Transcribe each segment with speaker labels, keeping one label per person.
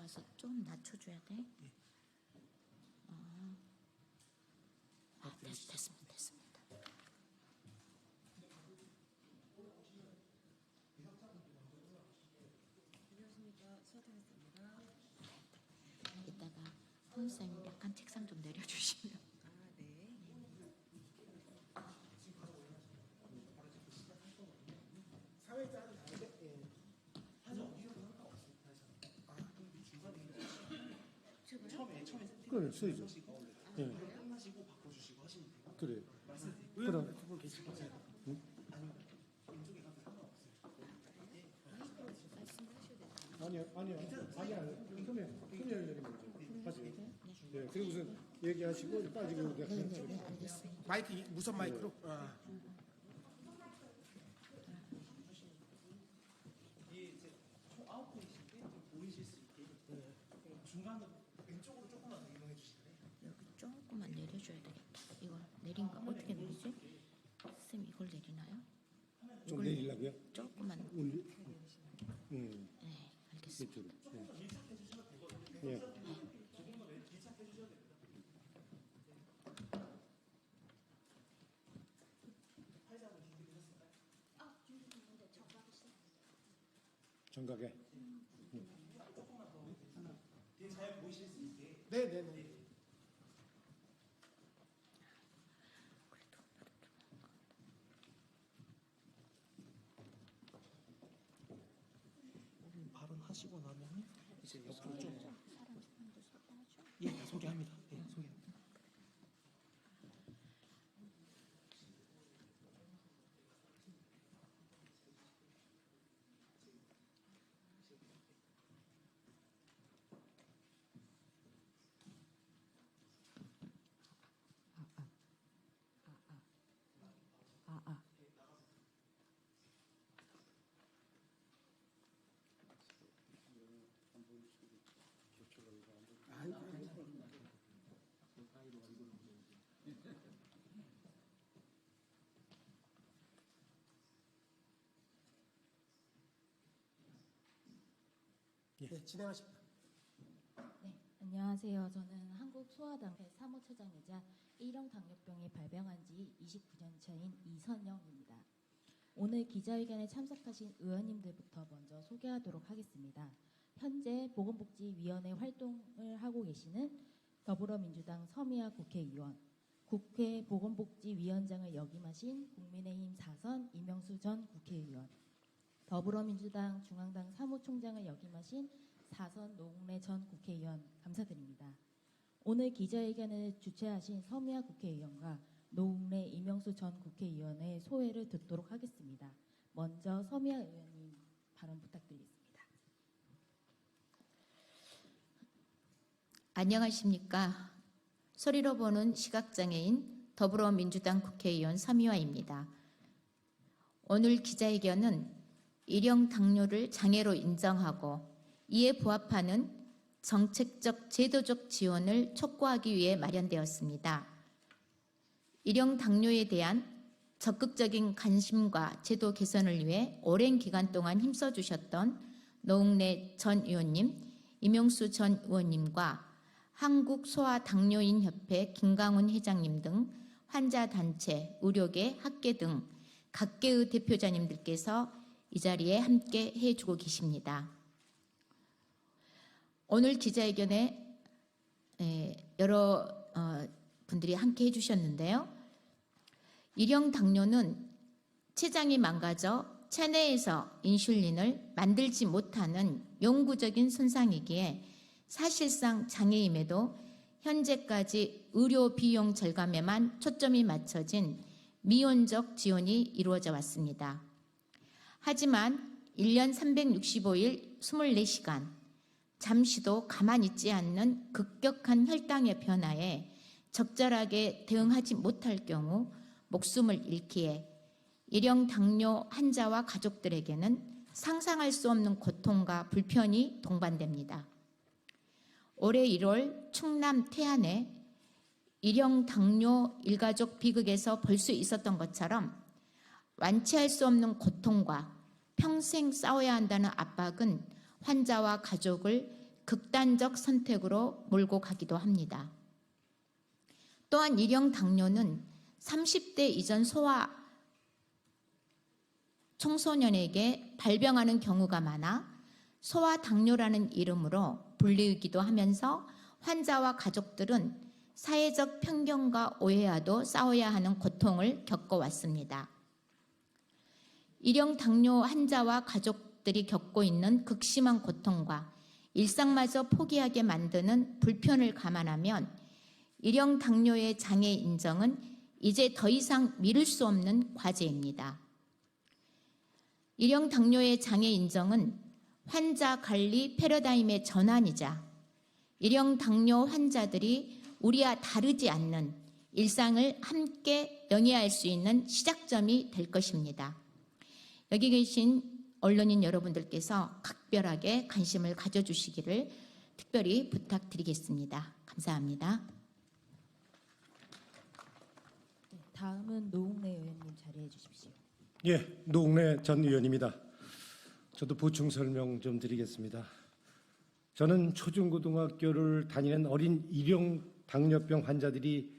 Speaker 1: 올라가서 좀 낮춰줘야 돼. 됐습니다. 이따가 선생님 약간 책상 좀 내려주시면.
Speaker 2: 그래, 써야죠. 예. 그래. 그럼 아니요. 큰일 하세요. 네, 그리고 우선 얘기하시고 빠지고 내가
Speaker 1: 알겠습니다.
Speaker 3: 마이크 무선 마이크로.
Speaker 4: 이제 총 9분이실 때 보이실 수 있게 중간으로 왼쪽으로 조금만 더 이동해 주실래요?
Speaker 1: 여기 조금만 내려줘야 되겠다. 이걸 내린 거 어떻게 내리지? 쌤 이걸 내리나요?
Speaker 2: 좀 내리려고요?
Speaker 1: 조금만.
Speaker 2: 네,
Speaker 1: 알겠습니다.
Speaker 2: 예. 정각에.
Speaker 4: 되게 잘 보이실 수 있게.
Speaker 3: 네네네. 발언하시고 나면 이제 옆으로 좀. 예, 소개합니다. 네, 소개합니다. 네, 진행하십니다.
Speaker 5: 네, 안녕하세요. 저는 한국소아당회 사무처장이자 A형 당뇨병이 발병한 지 29년 차인 이선영입니다. 오늘 기자회견에 참석하신 의원님들부터 먼저 소개하도록 하겠습니다. 현재 보건복지위원회 활동을 하고 계시는 더불어민주당 서미아 국회의원, 국회 보건복지위원장을 역임하신 국민의힘 4선 이명수 전 국회의원, 더불어민주당 중앙당 사무총장을 역임하신 4선 노웅래 전 국회의원 감사드립니다. 오늘 기자회견을 주최하신 서미아 국회의원과 노웅래 이명수 전 국회의원의 소회를 듣도록 하겠습니다. 먼저 서미아 의원님 발언 부탁드리겠습니다.
Speaker 1: 안녕하십니까. 소리로 보는 시각장애인 더불어민주당 국회의원 서미화입니다. 오늘 기자회견은 일형 당뇨를 장애로 인정하고 이에 부합하는 정책적 제도적 지원을 촉구하기 위해 마련되었습니다. 일형 당뇨에 대한 적극적인 관심과 제도 개선을 위해 오랜 기간 동안 힘써주셨던 노웅래 전 의원님, 이명수 전 의원님과 한국소아당뇨인협회 김강훈 회장님 등 환자단체, 의료계, 학계 등 각계의 대표자님들께서 이 자리에 함께 해주고 계십니다. 오늘 기자회견에 여러 분들이 함께 해주셨는데요. 일형 당뇨는 췌장이 망가져 체내에서 인슐린을 만들지 못하는 영구적인 손상이기에 사실상 장애임에도 현재까지 의료 비용 절감에만 초점이 맞춰진 미온적 지원이 이루어져 왔습니다. 하지만 1년 365일 24시간 잠시도 가만히 있지 않는 급격한 혈당의 변화에 적절하게 대응하지 못할 경우 목숨을 잃기에 일형 당뇨 환자와 가족들에게는 상상할 수 없는 고통과 불편이 동반됩니다. 올해 1월 충남 태안에 일형 당뇨 일가족 비극에서 볼 수 있었던 것처럼 완치할 수 없는 고통과 평생 싸워야 한다는 압박은 환자와 가족을 극단적 선택으로 몰고 가기도 합니다. 또한 일형 당뇨는 30대 이전 소아 청소년에게 발병하는 경우가 많아 소아 당뇨라는 이름으로 불리우기도 하면서 환자와 가족들은 사회적 편견과 오해와도 싸워야 하는 고통을 겪어왔습니다. 일형 당뇨 환자와 가족들이 겪고 있는 극심한 고통과 일상마저 포기하게 만드는 불편을 감안하면 일형 당뇨의 장애 인정은 이제 더 이상 미룰 수 없는 과제입니다. 일형 당뇨의 장애 인정은 환자 관리 패러다임의 전환이자 일형 당뇨 환자들이 우리와 다르지 않는 일상을 함께 영위할 수 있는 시작점이 될 것입니다. 여기 계신 언론인 여러분들께서 각별하게 관심을 가져주시기를 특별히 부탁드리겠습니다. 감사합니다.
Speaker 5: 네, 다음은 노웅래 의원님 자리해 주십시오.
Speaker 2: 예, 노웅래 전 의원입니다. 저도 보충 설명 좀 드리겠습니다. 저는 초중고등학교를 다니는 어린 일형 당뇨병 환자들이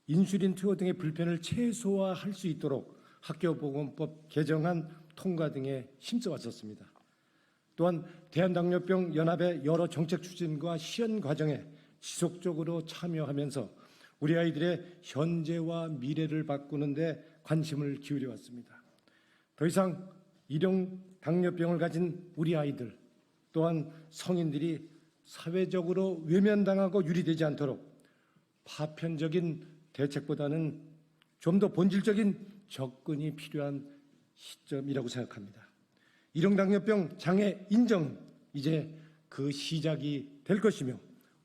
Speaker 2: 인슐린 투여 등의 불편을 최소화할 수 있도록 학교보건법 개정안 통과 등에 힘써왔었습니다. 또한 대한당뇨병 연합의 여러 정책 추진과 시연 과정에 지속적으로 참여하면서 우리 아이들의 현재와 미래를 바꾸는 데 관심을 기울여 왔습니다. 더 이상 일형 당뇨병을 가진 우리 아이들 또한 성인들이 사회적으로 외면당하고 유리되지 않도록 파편적인 대책보다는 좀 더 본질적인 접근이 필요한 시점이라고 생각합니다. 일형 당뇨병 장애 인정 이제 그 시작이 될 것이며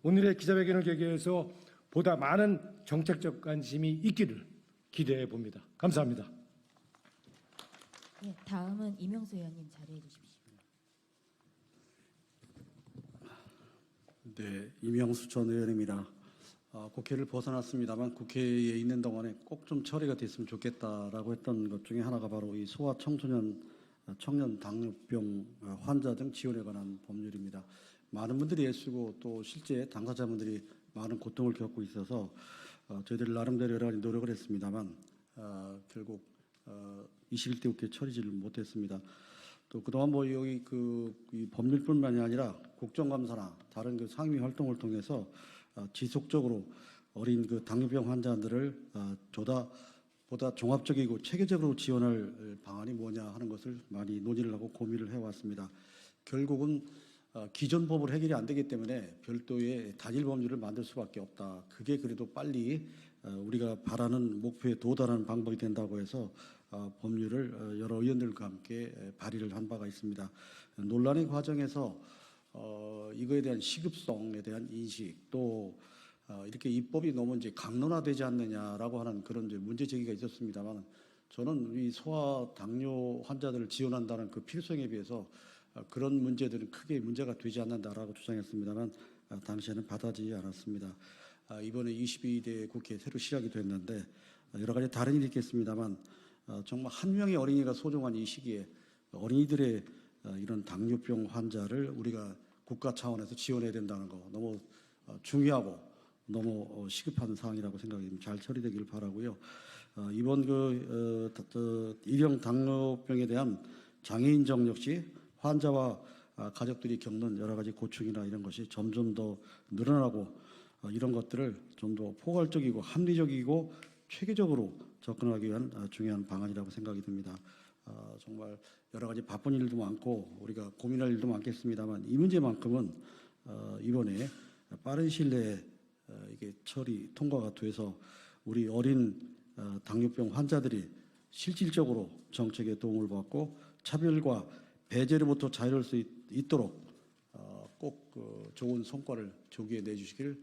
Speaker 2: 오늘의 기자회견을 계기해서 보다 많은 정책적 관심이 있기를 기대해 봅니다. 감사합니다.
Speaker 5: 네, 다음은 이명수 의원님 자리해 주십시오.
Speaker 6: 네, 이명수 전 의원입니다. 국회를 벗어났습니다만 국회에 있는 동안에 꼭 좀 처리가 됐으면 좋겠다라고 했던 것 중에 하나가 바로 이 소아 청년 당뇨병 환자 등 지원에 관한 법률입니다. 많은 분들이 애쓰고 또 실제 당사자분들이 많은 고통을 겪고 있어서 저희들이 나름대로 여러 가지 노력을 했습니다만 결국 21대 국회 처리지를 못했습니다. 또 그동안 뭐 여기 이 법률뿐만이 아니라 국정감사나 다른 그 상임위 활동을 통해서 지속적으로 어린 그 당뇨병 환자들을 보다 종합적이고 체계적으로 지원할 방안이 뭐냐 하는 것을 많이 논의를 하고 고민을 해왔습니다. 결국은 기존 법으로 해결이 안 되기 때문에 별도의 단일 법률을 만들 수밖에 없다. 그게 그래도 빨리 우리가 바라는 목표에 도달하는 방법이 된다고 해서 법률을 여러 의원들과 함께 발의를 한 바가 있습니다. 논란의 과정에서 이거에 대한 시급성에 대한 인식 또 이렇게 입법이 너무 이제 강론화되지 않느냐라고 하는 그런 이제 문제 제기가 있었습니다만 저는 이 소아 당뇨 환자들을 지원한다는 그 필요성에 비해서 그런 문제들은 크게 문제가 되지 않는다라고 주장했습니다만 당시에는 받아지지 않았습니다. 이번에 22대 국회 새로 시작이 됐는데 여러 가지 다른 일이 있겠습니다만 정말 한 명의 어린이가 소중한 이 시기에 어린이들의 이런 당뇨병 환자를 우리가 국가 차원에서 지원해야 된다는 거 너무 중요하고 너무 시급한 사항이라고 생각이 잘 처리되기를 바라고요. 이번 일형 당뇨병에 대한 장애 인정 역시 환자와 가족들이 겪는 여러 가지 고충이나 이런 것이 점점 더 늘어나고 이런 것들을 좀 더 포괄적이고 합리적이고 체계적으로 접근하기 위한 중요한 방안이라고 생각이 듭니다. 정말 여러 가지 바쁜 일도 많고 우리가 고민할 일도 많겠습니다만 이 문제만큼은 이번에 빠른 시일 내에 이게 통과가 돼서 우리 어린 당뇨병 환자들이 실질적으로 정책의 도움을 받고 차별과 배제로부터 자유로울 수 있도록 꼭 좋은 성과를 조기에 내주시길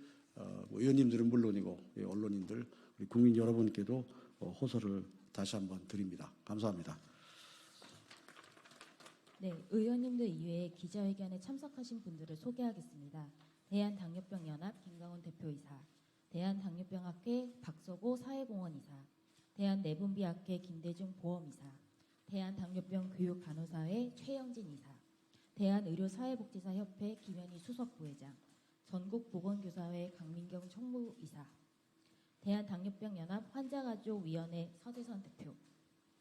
Speaker 6: 의원님들은 물론이고 언론인들 우리 국민 여러분께도 호소를 다시 한번 드립니다. 감사합니다.
Speaker 5: 네, 의원님들 이외에 기자회견에 참석하신 분들을 소개하겠습니다. 대한당뇨병연합 김강훈 대표이사, 대한당뇨병학회 박서고 사회공헌이사, 대한내분비학회 김대중 보험이사, 대한당뇨병교육간호사회 최영진 이사, 대한의료사회복지사협회 김현희 수석부회장, 전국보건교사회 강민경 총무이사, 대한당뇨병연합 환자가족위원회 서재선 대표,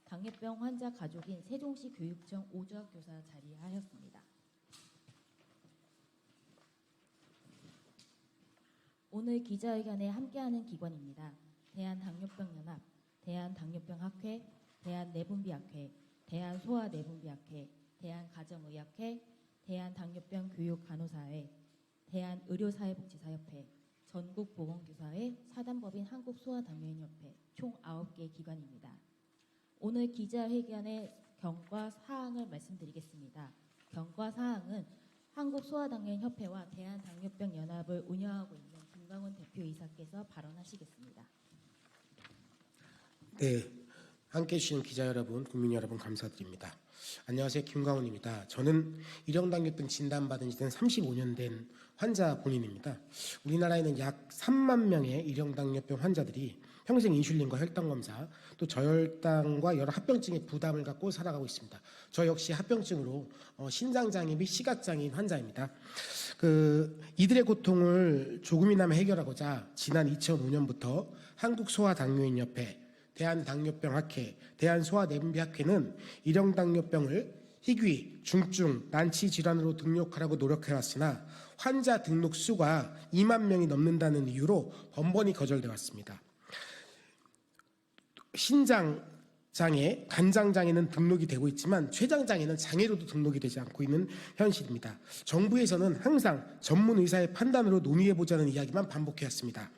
Speaker 5: 당뇨병 환자 가족인 세종시 교육청 오주학 교사 자리하였습니다. 오늘 기자회견에 함께하는 기관입니다. 대한당뇨병연합, 대한당뇨병학회, 대한내분비학회, 대한소아내분비학회, 대한가정의학회, 대한당뇨병교육간호사회, 대한의료사회복지사협회, 전국보건교사회, 사단법인 한국소아당뇨인협회 총 9개 기관입니다. 오늘 기자회견의 경과 사항을 말씀드리겠습니다. 경과 사항은 한국소아당뇨인협회와 대한당뇨병연합을 운영하고 있는 김광훈 대표이사께서 발언하시겠습니다.
Speaker 7: 네, 함께해 주신 기자 여러분, 국민 여러분 감사드립니다. 안녕하세요, 김광훈입니다. 저는 일형당뇨병 진단받은 지는 35년 된 환자 본인입니다. 우리나라에는 약 3만 명의 일형당뇨병 환자들이 평생 인슐린과 혈당검사, 또 저혈당과 여러 합병증의 부담을 갖고 살아가고 있습니다. 저 역시 합병증으로 신장장애 및 시각장애인 환자입니다. 이들의 고통을 조금이나마 해결하고자 지난 2005년부터 한국소아당뇨인협회, 대한당뇨병학회, 대한소아내분비학회는 일형당뇨병을 희귀, 중증, 난치 질환으로 등록하라고 노력해왔으나 환자 등록 수가 2만 명이 넘는다는 이유로 번번이 거절돼 왔습니다. 신장장애, 간장장애는 등록이 되고 있지만 췌장장애는 장애로도 등록이 되지 않고 있는 현실입니다. 정부에서는 항상 전문의사의 판단으로 논의해보자는 이야기만 반복해왔습니다.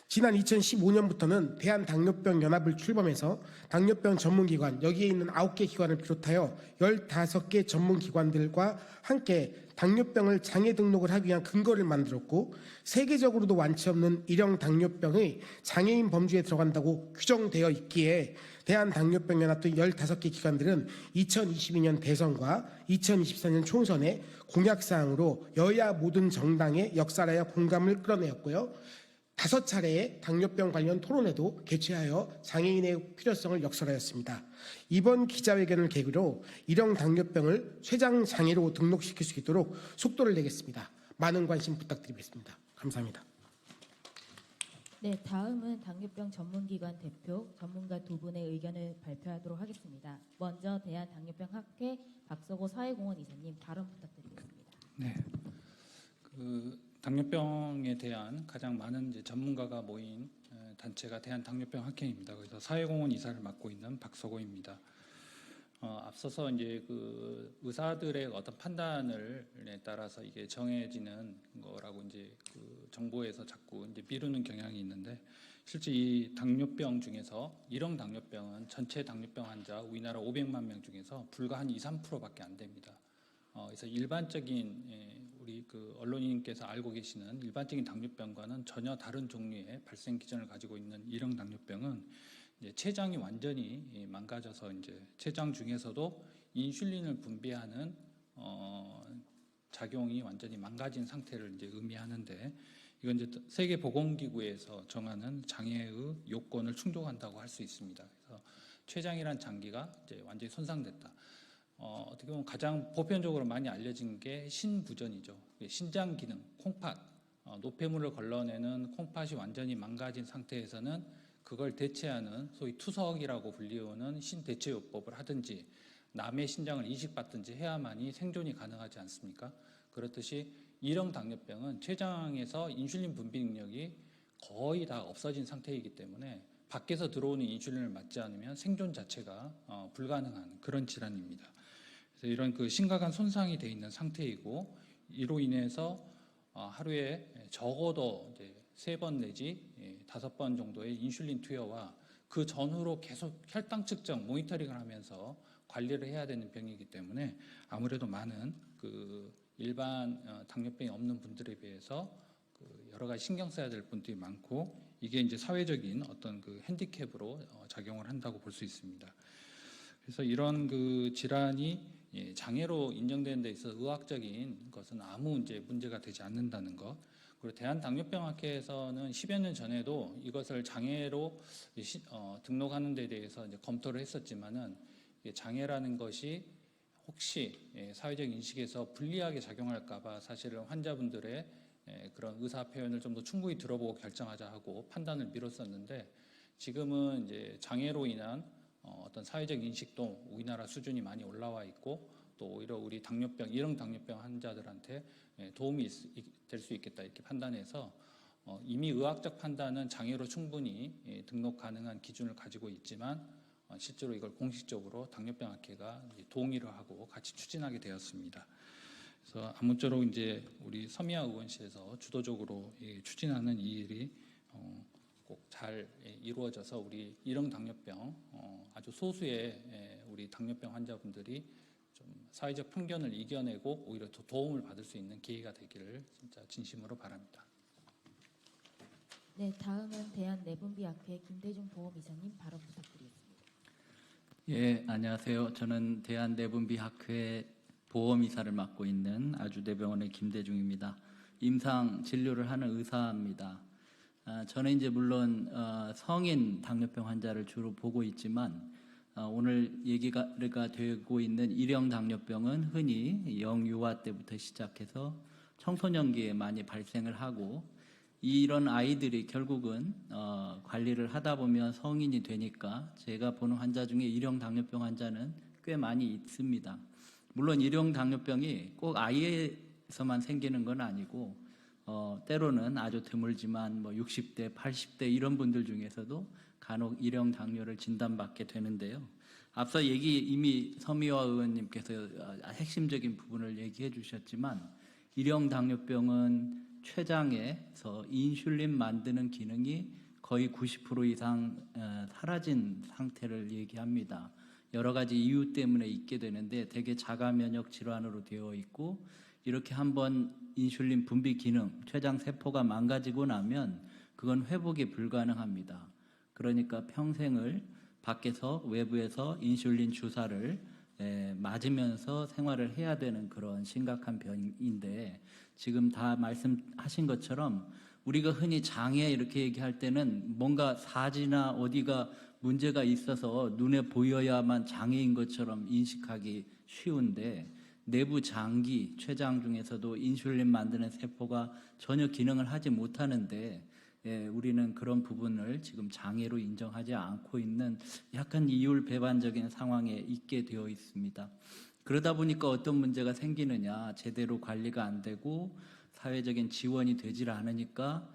Speaker 7: 지난 2015년부터는 대한당뇨병연합을 출범해서 당뇨병 전문기관, 여기에 있는 9개 기관을 비롯하여 15개 전문기관들과 함께 당뇨병을 장애 등록을 하기 위한 근거를 만들었고, 세계적으로도 완치 없는 일형 당뇨병의 장애인 범주에 들어간다고 규정되어 있기에 대한당뇨병연합 등 15개 기관들은 2022년 대선과 2024년 총선의 공약사항으로 여야 모든 정당의 역사라야 공감을 끌어내었고요. 5차례의 당뇨병 관련 토론회도 개최하여 장애인의 필요성을 역설하였습니다. 이번 기자회견을 계기로 일형 당뇨병을 췌장 장애로 등록시킬 수 있도록 속도를 내겠습니다. 많은 관심 부탁드리겠습니다. 감사합니다.
Speaker 5: 네, 다음은 당뇨병 전문기관 대표, 전문가 두 분의 의견을 발표하도록 하겠습니다. 먼저 대한당뇨병학회 박서고 사회공헌 이사님 발언 부탁드리겠습니다.
Speaker 8: 네, 당뇨병에 대한 가장 많은 이제 전문가가 모인 단체가 대한당뇨병학회입니다. 그래서 사회공헌 이사를 맡고 있는 박서고입니다. 앞서서 이제 의사들의 어떤 판단에 따라서 이게 정해지는 거라고 이제 정부에서 자꾸 이제 미루는 경향이 있는데, 실제 이 당뇨병 중에서 일형 당뇨병은 전체 당뇨병 환자 우리나라 500만 명 중에서 불과 한 2, 3%밖에 안 됩니다. 그래서 일반적인 우리 언론인께서 알고 계시는 일반적인 당뇨병과는 전혀 다른 종류의 발생 기전을 가지고 있는 일형 당뇨병은 이제 췌장이 완전히 망가져서 이제 췌장 중에서도 인슐린을 분비하는 작용이 완전히 망가진 상태를 이제 의미하는데, 이건 이제 세계보건기구에서 정하는 장애의 요건을 충족한다고 할 수 있습니다. 그래서 췌장이란 장기가 이제 완전히 손상됐다. 어떻게 보면 가장 보편적으로 많이 알려진 게 신부전이죠. 신장 기능, 콩팥, 노폐물을 걸러내는 콩팥이 완전히 망가진 상태에서는 그걸 대체하는 소위 투석이라고 불리우는 신대체요법을 하든지 남의 신장을 이식받든지 해야만이 생존이 가능하지 않습니까? 그렇듯이 일형 당뇨병은 췌장에서 인슐린 분비 능력이 거의 다 없어진 상태이기 때문에 밖에서 들어오는 인슐린을 맞지 않으면 생존 자체가 불가능한 그런 질환입니다. 그래서 이런 심각한 손상이 돼 있는 상태이고, 이로 인해서 하루에 적어도 이제 3번 내지 5번 정도의 인슐린 투여와 그 전후로 계속 혈당 측정, 모니터링을 하면서 관리를 해야 되는 병이기 때문에 아무래도 많은 일반 당뇨병이 없는 분들에 비해서 여러 가지 신경 써야 될 분들이 많고, 이게 이제 사회적인 어떤 핸디캡으로 작용을 한다고 볼 수 있습니다. 그래서 이런 질환이 장애로 인정되는 데 있어서 의학적인 것은 아무 이제 문제가 되지 않는다는 것. 그리고 대한당뇨병학회에서는 10여 년 전에도 이것을 장애로 등록하는 데 대해서 이제 검토를 했었지만은 장애라는 것이 혹시 사회적 인식에서 불리하게 작용할까봐 사실은 환자분들의 그런 의사 표현을 좀 더 충분히 들어보고 결정하자 하고 판단을 미뤘었는데 지금은 이제 장애로 인한 어떤 사회적 인식도 우리나라 수준이 많이 올라와 있고 또 오히려 우리 당뇨병, 1형 당뇨병 환자들한테 도움이 될 수 있겠다 이렇게 판단해서 이미 의학적 판단은 장애로 충분히 등록 가능한 기준을 가지고 있지만 실제로 이걸 공식적으로 당뇨병 학회가 동의를 하고 같이 추진하게 되었습니다. 그래서 아무쪼록 이제 우리 서미아 의원실에서 주도적으로 추진하는 이 일이 꼭 잘 이루어져서 우리 1형 당뇨병 아주 소수의 우리 당뇨병 환자분들이 좀 사회적 편견을 이겨내고 오히려 더 도움을 받을 수 있는 기회가 되기를 진짜 진심으로 바랍니다.
Speaker 5: 네, 다음은 대한내분비학회 김대중 보험이사님 발언 부탁드리겠습니다.
Speaker 9: 예, 안녕하세요. 저는 대한내분비학회 보험이사를 맡고 있는 아주대병원의 김대중입니다. 임상 진료를 하는 의사입니다. 저는 이제 물론 성인 당뇨병 환자를 주로 보고 있지만 오늘 얘기가 되고 있는 1형 당뇨병은 흔히 영유아 때부터 시작해서 청소년기에 많이 발생을 하고 이런 아이들이 결국은 관리를 하다 보면 성인이 되니까 제가 보는 환자 중에 1형 당뇨병 환자는 꽤 많이 있습니다. 물론 1형 당뇨병이 꼭 아이에서만 생기는 건 아니고 때로는 아주 드물지만 뭐 60대, 80대 이런 분들 중에서도 간혹 1형 당뇨를 진단받게 되는데요. 앞서 이미 서미화 의원님께서 핵심적인 부분을 얘기해 주셨지만 1형 당뇨병은 췌장에서 인슐린 만드는 기능이 거의 90% 이상 사라진 상태를 얘기합니다. 여러 가지 이유 때문에 있게 되는데 대개 자가 면역 질환으로 되어 있고 이렇게 한번 인슐린 분비 기능, 췌장 세포가 망가지고 나면 그건 회복이 불가능합니다. 그러니까 평생을 밖에서 외부에서 인슐린 주사를 맞으면서 생활을 해야 되는 그런 심각한 병인데 지금 다 말씀하신 것처럼 우리가 흔히 장애 이렇게 얘기할 때는 뭔가 사지나 어디가 문제가 있어서 눈에 보여야만 장애인 것처럼 인식하기 쉬운데 내부 장기, 췌장 중에서도 인슐린 만드는 세포가 전혀 기능을 하지 못하는데 우리는 그런 부분을 지금 장애로 인정하지 않고 있는 약간 이율배반적인 상황에 있게 되어 있습니다. 그러다 보니까 어떤 문제가 생기느냐, 제대로 관리가 안 되고 사회적인 지원이 되질 않으니까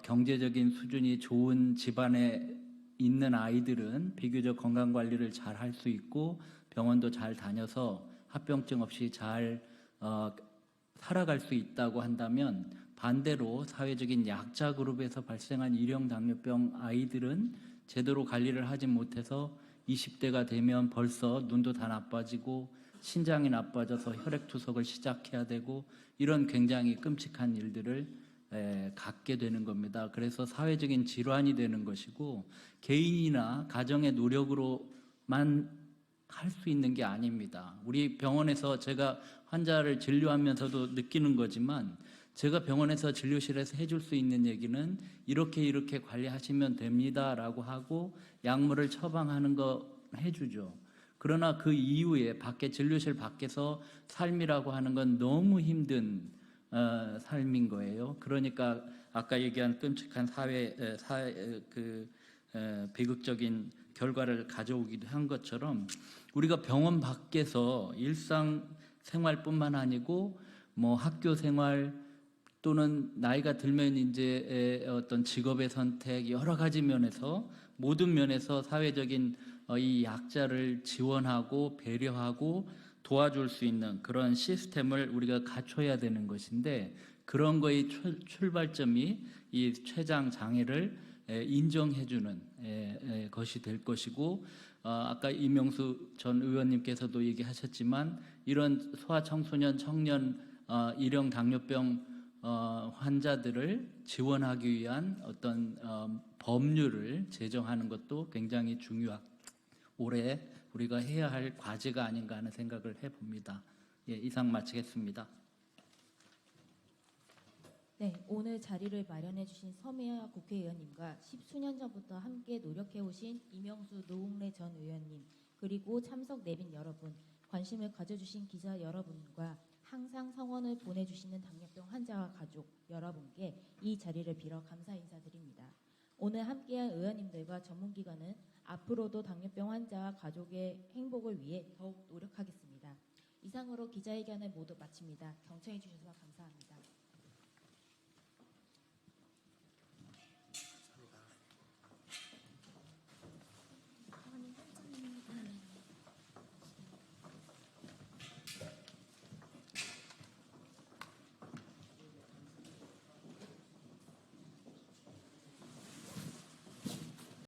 Speaker 9: 경제적인 수준이 좋은 집안에 있는 아이들은 비교적 건강관리를 잘 할 수 있고 병원도 잘 다녀서 합병증 없이 잘 살아갈 수 있다고 한다면 반대로 사회적인 약자 그룹에서 발생한 1형 당뇨병 아이들은 제대로 관리를 하지 못해서 20대가 되면 벌써 눈도 다 나빠지고 신장이 나빠져서 혈액투석을 시작해야 되고 이런 굉장히 끔찍한 일들을 갖게 되는 겁니다. 그래서 사회적인 질환이 되는 것이고 개인이나 가정의 노력으로만 할 수 있는 게 아닙니다. 우리 병원에서 제가 환자를 진료하면서도 느끼는 거지만 제가 병원에서 진료실에서 해줄 수 있는 얘기는 이렇게 관리하시면 됩니다라고 하고 약물을 처방하는 거 해주죠. 그러나 그 이후에 진료실 밖에서 삶이라고 하는 건 너무 힘든 삶인 거예요. 그러니까 아까 얘기한 끔찍한 비극적인 결과를 가져오기도 한 것처럼 우리가 병원 밖에서 일상생활뿐만 아니고 뭐 학교 생활 또는 나이가 들면 이제 어떤 직업의 선택 여러 가지 면에서 모든 면에서 사회적인 이 약자를 지원하고 배려하고 도와줄 수 있는 그런 시스템을 우리가 갖춰야 되는 것인데 그런 거의 출발점이 이 췌장 장애를 인정해주는 것이 될 것이고 아까 이명수 전 의원님께서도 얘기하셨지만 이런 소아청소년 청년 1형 당뇨병 환자들을 지원하기 위한 어떤 법률을 제정하는 것도 굉장히 중요하고 올해 우리가 해야 할 과제가 아닌가 하는 생각을 해봅니다. 예, 이상 마치겠습니다.
Speaker 5: 네, 오늘 자리를 마련해 주신 서미아 국회의원님과 10수년 전부터 함께 노력해 오신 이명수 노웅래 전 의원님 그리고 참석 내빈 여러분 관심을 가져주신 기자 여러분과 항상 성원을 보내주시는 당뇨병 환자와 가족 여러분께 이 자리를 빌어 감사 인사드립니다. 오늘 함께한 의원님들과 전문기관은 앞으로도 당뇨병 환자와 가족의 행복을 위해 더욱 노력하겠습니다. 이상으로 기자회견을 모두 마칩니다. 경청해 주셔서 감사합니다.